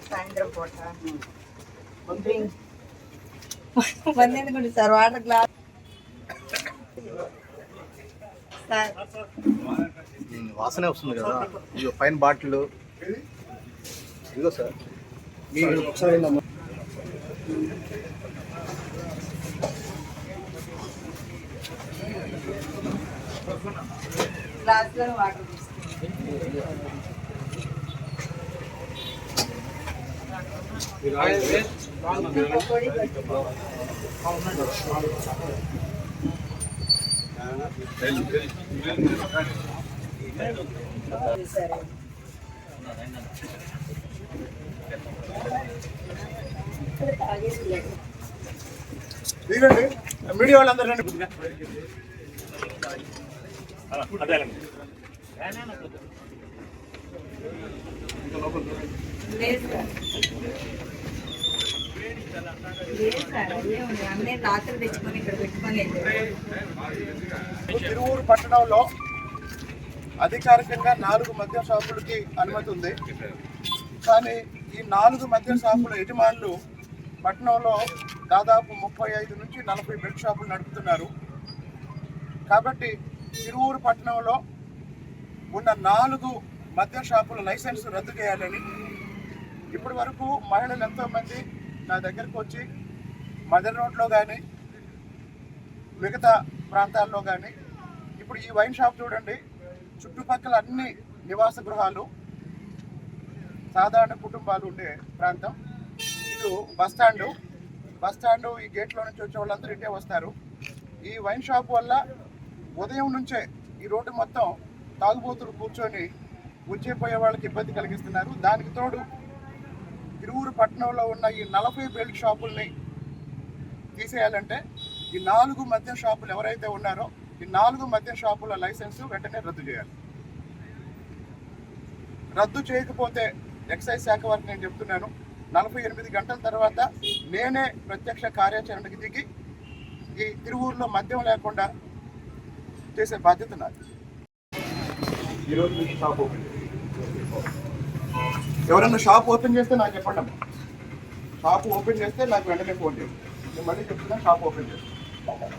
సాయంత్రం పూట మంది ఎందుకుంటే సార్ వాటర్ గ్లాస్ వాసనే వస్తుంది కదా. ఇదిగో పైన బాటిల్ ఇదిగో సార్. మీరు ఒకసారి గ్లాస్లో వాటర్ సరే ఇదిగోండి మీడియా వాళ్ళందరూ రండి. రాత్రి తెచ్చుకొని ఇక్కడ పెట్టుకొని తిరువూరు పట్టణంలో అధికారికంగా 4 మద్యం షాపులకి అనుమతి ఉంది. కానీ ఈ 4 మద్యం షాపుల యజమానులు పట్టణంలో దాదాపు 35 నుంచి 40 బెల్ట్ షాపులు నడుపుతున్నారు. కాబట్టి తిరువూరు పట్టణంలో ఉన్న 4 మద్యం షాపుల లైసెన్స్ రద్దు చేయాలని ఇప్పటి వరకు మహిళలు ఎంతోమంది నా దగ్గరకు వచ్చి మదర్ రోడ్లో కానీ మిగతా ప్రాంతాల్లో కానీ, ఇప్పుడు ఈ వైన్ షాప్ చూడండి, చుట్టుపక్కల అన్ని నివాస గృహాలు, సాధారణ కుటుంబాలు ఉండే ప్రాంతం. ఇటు బస్టాండు ఈ గేట్లో నుంచి వచ్చే వాళ్ళందరూ ఇటే వస్తారు. ఈ వైన్ షాప్ వల్ల ఉదయం నుంచే ఈ రోడ్డు మొత్తం తాగుబోతులు కూర్చొని వచ్చేపోయే వాళ్ళకి ఇబ్బంది కలిగిస్తున్నారు. దానికి తోడు తిరువూరు పట్టణంలో ఉన్న ఈ 40 బెల్ట్ షాపుల్ని తీసేయాలంటే ఈ 4 మద్యం షాపులు ఎవరైతే ఉన్నారో ఈ 4 మద్యం షాపుల లైసెన్స్ వెంటనే రద్దు చేయాలి. రద్దు చేయకపోతే ఎక్సైజ్ శాఖ వారికి నేను చెప్తున్నాను, 48 గంటల తర్వాత నేనే ప్రత్యక్ష కార్యాచరణకి దిగి ఈ తిరువూరులో మద్యం లేకుండా చేసే బాధ్యత నాది. ఈరోజు నుంచి షాప్ ఓపెన్ ఎవరన్నా షాప్ ఓపెన్ చేస్తే నాకు చెప్పండి అమ్మా. షాప్ ఓపెన్ చేస్తే నాకు వెంటనే ఫోన్ చేయండి. నేను మళ్ళీ చెప్తున్నా, షాప్ ఓపెన్ చేస్తాను.